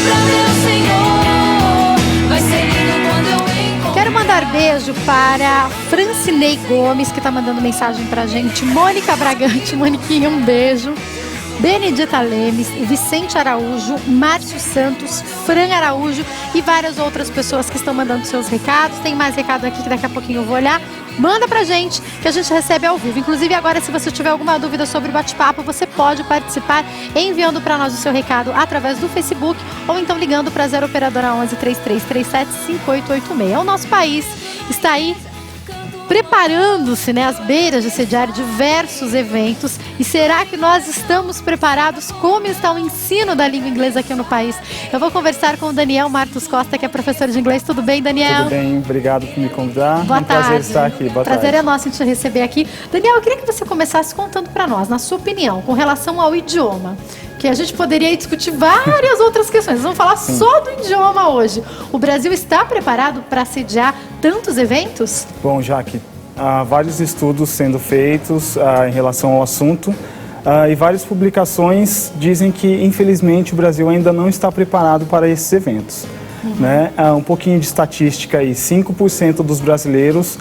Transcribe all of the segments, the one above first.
pra meu Senhor. Vai ser lindo quando eu encontrar. Quero mandar beijo para Francinei Gomes, que tá mandando mensagem pra gente. Mônica Bragante, Moniquinha, um beijo. Benedita Lemes, Vicente Araújo, Márcio Santos, Fran Araújo e várias outras pessoas que estão mandando seus recados. Tem mais recado aqui que daqui a pouquinho eu vou olhar. Manda pra gente, que a gente recebe ao vivo. Inclusive agora, se você tiver alguma dúvida sobre o bate-papo, você pode participar enviando para nós o seu recado através do Facebook ou então ligando para 0 operadora 11 3337 5886. O nosso país está aí preparando-se, né, às beiras de sediar diversos eventos. E será que nós estamos preparados? Como está o ensino da língua inglesa aqui no país? Eu vou conversar com o Daniel Martos Costa, que é professor de inglês. Tudo bem, Daniel? Tudo bem, obrigado por me convidar. Boa tarde. Prazer estar aqui. Boa Prazer tarde. é nosso em te receber aqui. Daniel, eu queria que você começasse contando para nós, na sua opinião, com relação ao idioma, que a gente poderia discutir várias outras questões. Nós vamos falar só do idioma hoje. O Brasil está preparado para sediar tantos eventos? Bom, Jaque, há vários estudos sendo feitos em relação ao assunto e várias publicações dizem que, infelizmente, o Brasil ainda não está preparado para esses eventos. Né? Um pouquinho de estatística aí, 5% dos brasileiros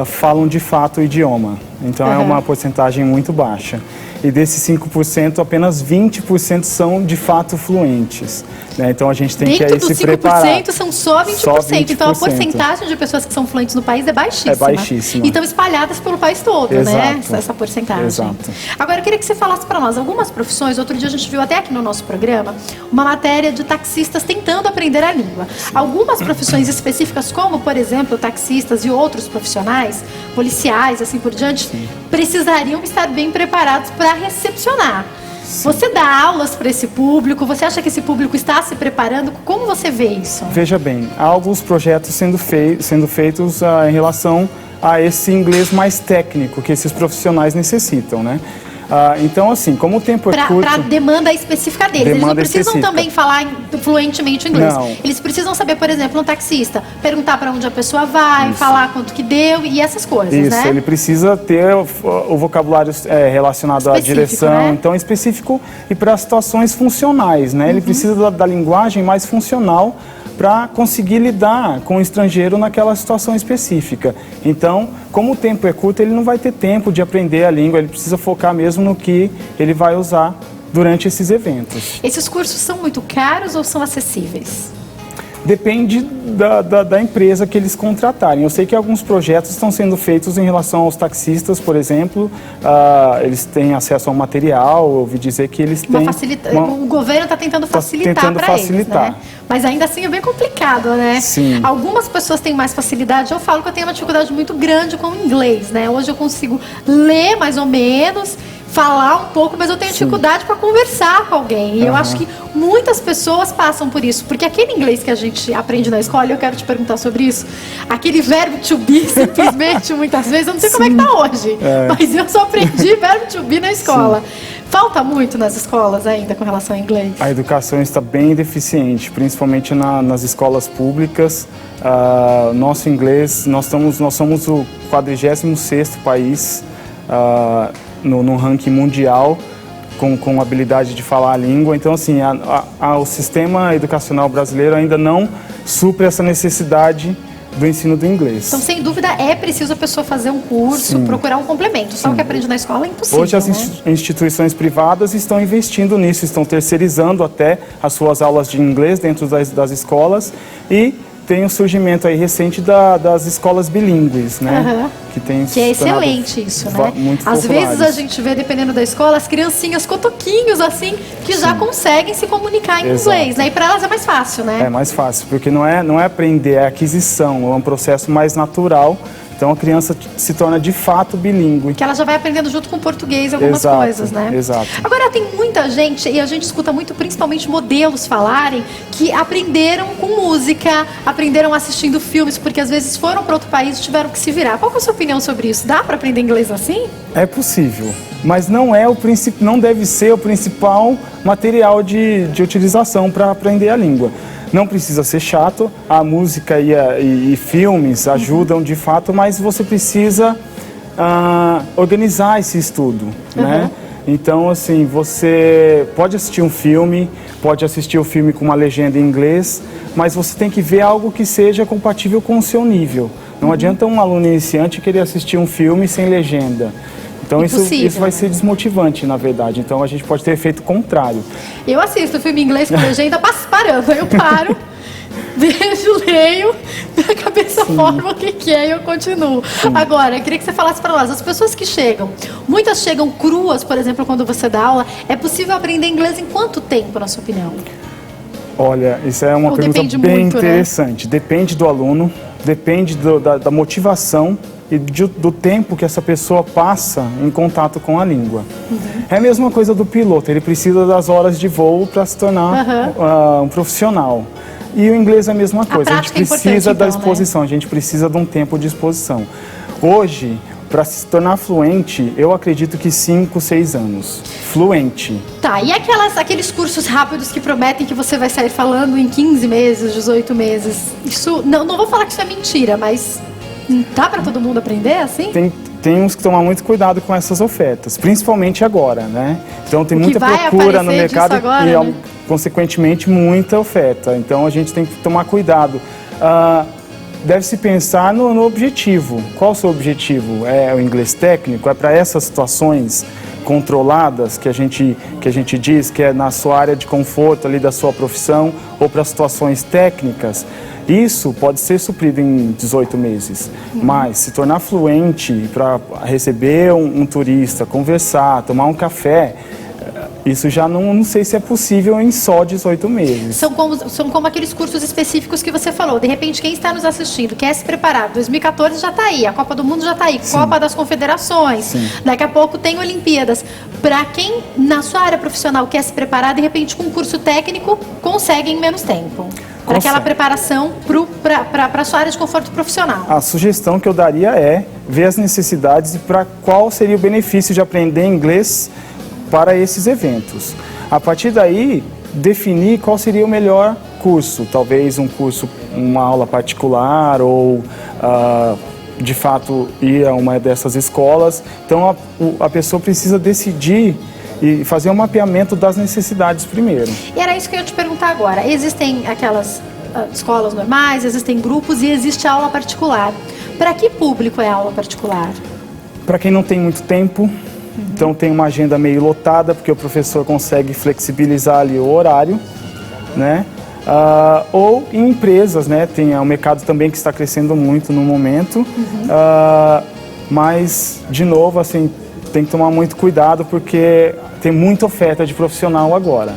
falam de fato o idioma. Então é uma porcentagem muito baixa. E desses 5%, apenas 20% são de fato fluentes. Né? Então a gente tem que aí se preparar. Dentro dos 5% são só 20%. Só 20%. Então a porcentagem de pessoas que são fluentes no país é baixíssima. É baixíssima. E estão espalhadas pelo país todo, Exato. né? Essa porcentagem. Exato. Agora eu queria que você falasse para nós algumas profissões. Outro dia a gente viu até aqui no nosso programa uma matéria de taxistas tentando aprender a língua. Algumas profissões específicas, como por exemplo taxistas e outros profissionais, policiais, assim por diante, precisariam estar bem preparados para recepcionar. Você dá aulas para esse público? Você acha que esse público está se preparando? Como você vê isso? Veja bem, há alguns projetos sendo feitos em relação a esse inglês mais técnico que esses profissionais necessitam, né? Então, assim, como o tempo é curto... Para a demanda específica deles. Eles não precisam também falar fluentemente o inglês. Não. Eles precisam saber, por exemplo, um taxista, perguntar para onde a pessoa vai, falar quanto que deu e essas coisas, Isso, né? ele precisa ter o vocabulário relacionado à direção, né? então específico e para situações funcionais, né? Ele precisa da linguagem mais funcional para conseguir lidar com o estrangeiro naquela situação específica. Então, como o tempo é curto, ele não vai ter tempo de aprender a língua, ele precisa focar mesmo no que ele vai usar durante esses eventos. Esses cursos são muito caros ou são acessíveis? Depende da empresa que eles contratarem. Eu sei que alguns projetos estão sendo feitos em relação aos taxistas, por exemplo. Eles têm acesso ao material, eu ouvi dizer que eles têm... O governo está tentando facilitar para eles, né? Mas ainda assim é bem complicado, né? Sim. Algumas pessoas têm mais facilidade. Eu falo que eu tenho uma dificuldade muito grande com o inglês, né? Hoje eu consigo ler mais ou menos, falar um pouco, mas eu tenho dificuldade para conversar com alguém. E eu acho que muitas pessoas passam por isso. Porque aquele inglês que a gente aprende na escola, eu quero te perguntar sobre isso, aquele verbo to be, simplesmente, muitas vezes, eu não sei como é que tá hoje, mas eu só aprendi verbo to be na escola. Falta muito nas escolas ainda com relação ao inglês? A educação está bem deficiente, principalmente nas escolas públicas. Nosso inglês, nós somos o 46º país no ranking mundial com habilidade de falar a língua. Então, assim, o sistema educacional brasileiro ainda não supre essa necessidade do ensino do inglês. Então, sem dúvida, é preciso a pessoa fazer um curso, procurar um complemento. Só o que aprende na escola é impossível. Hoje as instituições privadas estão investindo nisso, estão terceirizando até as suas aulas de inglês dentro das escolas e tem o surgimento aí recente das escolas bilíngues, né? Que é excelente isso, né? Às vezes a gente vê, dependendo da escola, as criancinhas cotoquinhos, assim, que já conseguem se comunicar em inglês, né? E para elas é mais fácil, né? É mais fácil, porque não é aprender, é aquisição, é um processo mais natural. Então a criança se torna de fato bilíngue. Que ela já vai aprendendo junto com o português algumas coisas, né? Exato. Agora tem muita gente, e a gente escuta muito, principalmente modelos falarem, que aprenderam com música, aprenderam assistindo filmes, porque às vezes foram para outro país e tiveram que se virar. Qual que é a sua opinião sobre isso? Dá para aprender inglês assim? É possível, mas não deve ser o principal material de utilização para aprender a língua. Não precisa ser chato, a música e filmes ajudam de fato, mas você precisa organizar esse estudo, né? Então, assim, você pode assistir um filme, pode assistir o filme com uma legenda em inglês, mas você tem que ver algo que seja compatível com o seu nível. Não adianta um aluno iniciante querer assistir um filme sem legenda. Então isso vai ser desmotivante, na verdade. Então a gente pode ter efeito contrário. Eu assisto filme em inglês com legenda parando. Eu paro, vejo, leio, minha cabeça forma o que é e eu continuo. Agora, eu queria que você falasse para nós, as pessoas que chegam, muitas chegam cruas, por exemplo, quando você dá aula, é possível aprender inglês em quanto tempo, na sua opinião? Olha, isso é uma pergunta bem interessante. Né? Depende do aluno, depende da motivação e do tempo que essa pessoa passa em contato com a língua. É a mesma coisa do piloto, ele precisa das horas de voo para se tornar um profissional. E o inglês é a mesma coisa, a gente precisa da exposição, né? A gente precisa de um tempo de exposição. Hoje, para se tornar fluente, eu acredito que 5, 6 anos. Fluente. Tá, e aqueles cursos rápidos que prometem que você vai sair falando em 15 meses, 18 meses? Isso, não vou falar que isso é mentira, mas dá para todo mundo aprender assim? Temos que tomar muito cuidado com essas ofertas, principalmente agora, né? Então tem muita procura no mercado agora, e, né? consequentemente, muita oferta. Então a gente tem que tomar cuidado. Deve-se pensar no objetivo. Qual o seu objetivo? É o inglês técnico? É para essas situações controladas que a gente diz que é na sua área de conforto ali da sua profissão ou para situações técnicas? Isso pode ser suprido em 18 meses, mas se tornar fluente para receber um turista, conversar, tomar um café, isso já não sei se é possível em só 18 meses. São como aqueles cursos específicos que você falou. De repente, quem está nos assistindo quer se preparar. 2014 já está aí, a Copa do Mundo já está aí, Sim. Copa das Confederações. Sim. Daqui a pouco tem Olimpíadas. Para quem, na sua área profissional, quer se preparar, de repente, com um curso técnico, consegue em menos tempo. Para aquela preparação para a sua área de conforto profissional. A sugestão que eu daria é ver as necessidades e para qual seria o benefício de aprender inglês para esses eventos. A partir daí, definir qual seria o melhor curso. Talvez um curso, uma aula particular ou, de fato, ir a uma dessas escolas. Então, a pessoa precisa decidir e fazer um mapeamento das necessidades primeiro. E era isso que eu ia te perguntar agora. Existem aquelas escolas normais, existem grupos e existe aula particular. Para que público é a aula particular? Para quem não tem muito tempo, então tem uma agenda meio lotada, porque o professor consegue flexibilizar ali o horário, né? Ou em empresas, né? Tem um mercado também que está crescendo muito no momento, mas, de novo, assim, tem que tomar muito cuidado porque tem muita oferta de profissional agora.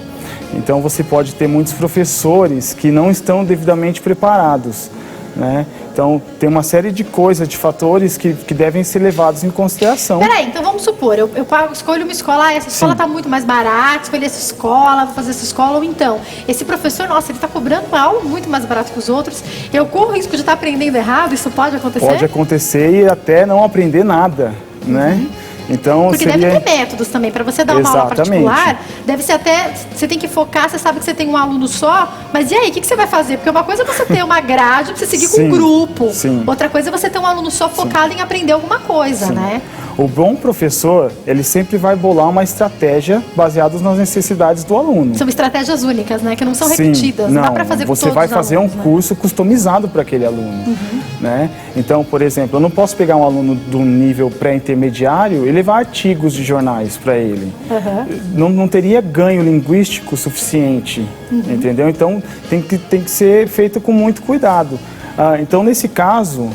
Então você pode ter muitos professores que não estão devidamente preparados, né? Então tem uma série de coisas, de fatores que devem ser levados em consideração. Peraí, então vamos supor, eu escolho uma escola, essa escola está muito mais barata, escolhi essa escola, vou fazer essa escola, ou então, esse professor, nossa, ele está cobrando uma aula muito mais barata que os outros, eu corro o risco de estar aprendendo errado, isso pode acontecer? Pode acontecer e até não aprender nada, né? Então, porque deve ter métodos também, para você dar uma aula particular, deve ser até, você tem que focar, você sabe que você tem um aluno só, mas e aí, o que você vai fazer? Porque uma coisa é você ter uma grade, você seguir com um grupo, outra coisa é você ter um aluno só focado em aprender alguma coisa, né? O bom professor, ele sempre vai bolar uma estratégia baseada nas necessidades do aluno. São estratégias únicas, né? Que não são repetidas, não dá para fazer com todos os alunos. Você vai fazer um curso customizado para aquele aluno, né? Então, por exemplo, eu não posso pegar um aluno do nível pré-intermediário e levar artigos de jornais para ele. Não teria ganho linguístico suficiente, entendeu? Então, tem que ser feito com muito cuidado. Então, nesse caso,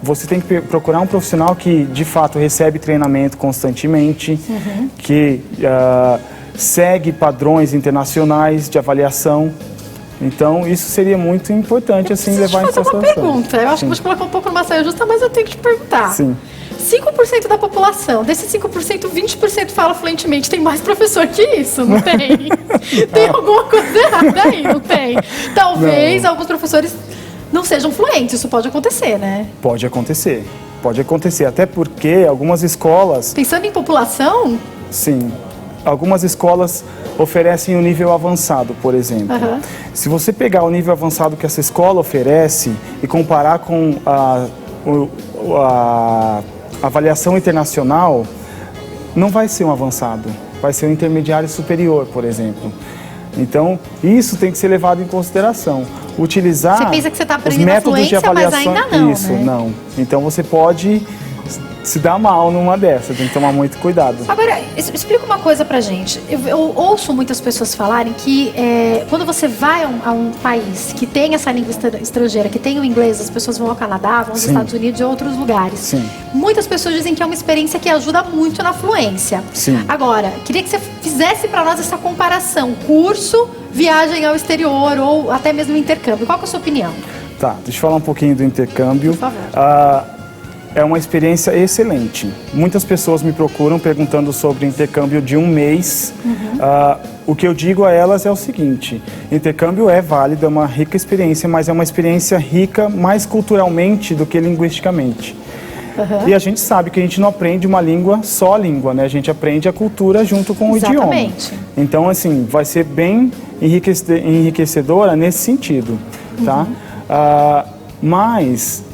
você tem que procurar um profissional que, de fato, recebe treinamento constantemente, que segue padrões internacionais de avaliação. Então, isso seria muito importante, assim, levar em consideração. Uma pergunta. Eu acho que vou te colocar um pouco numa saia justa, mas eu tenho que te perguntar. Sim. 5% da população, desses 5%, 20% fala fluentemente. Tem mais professor que isso, não tem? Tem alguma coisa errada aí, não tem? Talvez alguns professores não sejam fluentes, isso pode acontecer, né? Pode acontecer, até porque algumas escolas... Pensando em população? Sim, algumas escolas oferecem o nível avançado, por exemplo. Se você pegar o nível avançado que essa escola oferece e comparar com a avaliação internacional, não vai ser um avançado, vai ser um intermediário superior, por exemplo. Então, isso tem que ser levado em consideração. Utilizar Você pensa que você está os aprendendo a métodos de fluência, mas avaliação. ainda não, Isso, né? não. Então, você pode se dar mal numa dessas, tem que tomar muito cuidado. Agora, explica uma coisa pra gente. Eu ouço muitas pessoas falarem que quando você vai a um país que tem essa língua estrangeira, que tem o inglês, as pessoas vão ao Canadá, vão aos Sim. Estados Unidos e outros lugares. Sim. Muitas pessoas dizem que é uma experiência que ajuda muito na fluência. Sim. Agora, queria que você fizesse pra nós essa comparação. Curso, viagem ao exterior ou até mesmo intercâmbio. Qual que é a sua opinião? Tá, deixa eu falar um pouquinho do intercâmbio. Por favor. É uma experiência excelente. Muitas pessoas me procuram perguntando sobre intercâmbio de um mês. O que eu digo a elas é o seguinte: intercâmbio é válido, é uma rica experiência, mas é uma experiência rica mais culturalmente do que linguisticamente. E a gente sabe que a gente não aprende uma língua só a língua, né? A gente aprende a cultura junto com o idioma. Exatamente. Então, assim, vai ser bem enriquecedora nesse sentido, tá? Mas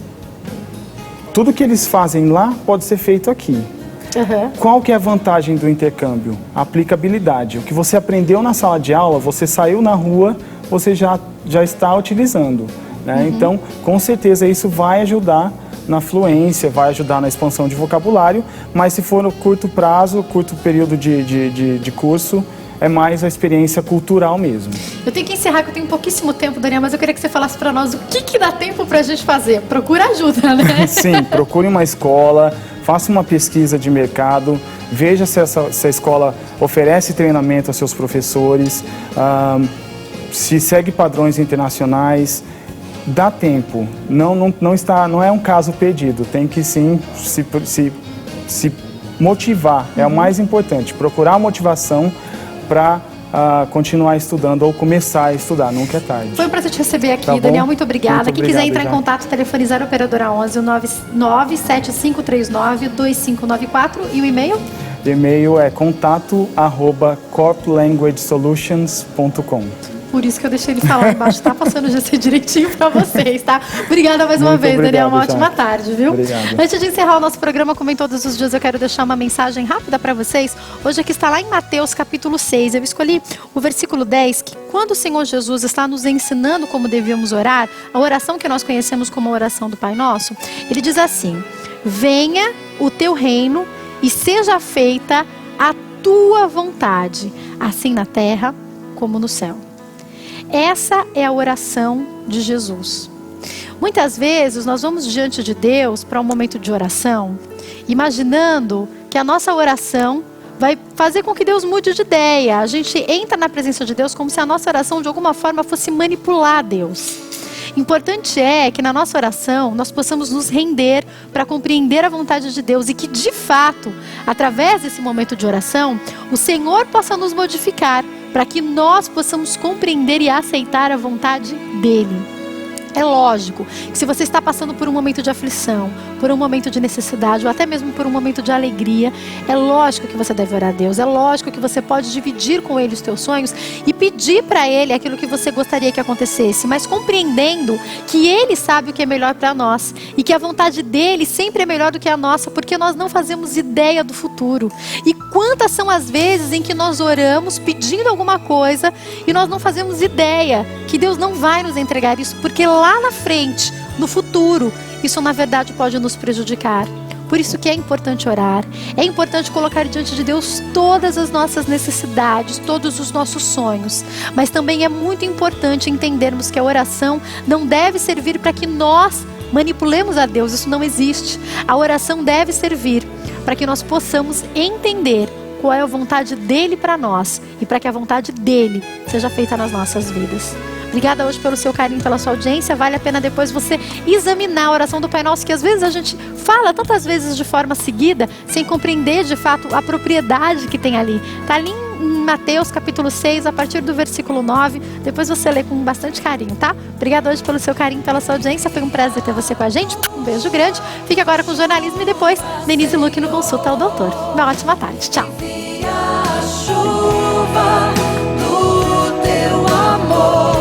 tudo que eles fazem lá pode ser feito aqui. Qual que é a vantagem do intercâmbio? A aplicabilidade. O que você aprendeu na sala de aula, você saiu na rua, você já está utilizando, né? Então, com certeza isso vai ajudar na fluência, vai ajudar na expansão de vocabulário, mas se for no curto prazo, curto período de curso, é mais a experiência cultural mesmo. Eu tenho que encerrar, que eu tenho pouquíssimo tempo, Daniel, mas eu queria que você falasse pra nós o que dá tempo pra gente fazer. Procura ajuda, né? Sim, procure uma escola, faça uma pesquisa de mercado, veja se essa escola oferece treinamento aos seus professores, se segue padrões internacionais. Dá tempo, não é um caso perdido, tem que sim se motivar, é o mais importante, procurar a motivação para continuar estudando ou começar a estudar, nunca é tarde. Foi um prazer te receber aqui, Tá bom? Daniel, muito obrigada. Muito Quem quiser obrigado, entrar em já. contato, telefone 0 operadora 11 975392594 e o e-mail? E-mail é contato@corplanguagesolutions.com. Por isso que eu deixei ele falar embaixo, tá passando o GC direitinho pra vocês, tá? Obrigada mais uma Muito vez, Daniel. Uma obrigado, ótima Jane. tarde, viu? Obrigado. Antes de encerrar o nosso programa, como em todos os dias, eu quero deixar uma mensagem rápida pra vocês. Hoje aqui está lá em Mateus, capítulo 6. Eu escolhi o versículo 10, que quando o Senhor Jesus está nos ensinando como devíamos orar, a oração que nós conhecemos como a oração do Pai Nosso, ele diz assim: venha o teu reino e seja feita a tua vontade, assim na terra como no céu. Essa é a oração de Jesus. Muitas vezes nós vamos diante de Deus para um momento de oração, imaginando que a nossa oração vai fazer com que Deus mude de ideia. A gente entra na presença de Deus como se a nossa oração de alguma forma fosse manipular Deus. Importante é que na nossa oração nós possamos nos render para compreender a vontade de Deus e que, de fato, através desse momento de oração, o Senhor possa nos modificar para que nós possamos compreender e aceitar a vontade dEle. É lógico que se você está passando por um momento de aflição, por um momento de necessidade ou até mesmo por um momento de alegria, é lógico que você deve orar a Deus, é lógico que você pode dividir com Ele os teus sonhos e pedir para Ele aquilo que você gostaria que acontecesse, mas compreendendo que Ele sabe o que é melhor para nós e que a vontade dEle sempre é melhor do que a nossa, porque nós não fazemos ideia do futuro. E quantas são as vezes em que nós oramos pedindo alguma coisa e nós não fazemos ideia que Deus não vai nos entregar isso, porque lá na frente, no futuro, isso na verdade pode nos prejudicar. Por isso que é importante orar, é importante colocar diante de Deus todas as nossas necessidades, todos os nossos sonhos. Mas também é muito importante entendermos que a oração não deve servir para que nós manipulemos a Deus, isso não existe. A oração deve servir para que nós possamos entender qual é a vontade dEle para nós e para que a vontade dEle seja feita nas nossas vidas. Obrigada hoje pelo seu carinho, pela sua audiência. Vale a pena depois você examinar a oração do Pai Nosso, que às vezes a gente fala tantas vezes de forma seguida, sem compreender de fato a propriedade que tem ali. Está ali em Mateus capítulo 6, a partir do versículo 9. Depois você lê com bastante carinho, tá? Obrigada hoje pelo seu carinho, pela sua audiência. Foi um prazer ter você com a gente. Um beijo grande. Fique agora com o jornalismo e depois Denise Luque no Consulta ao Doutor. Uma ótima tarde. Tchau. A chuva do teu amor.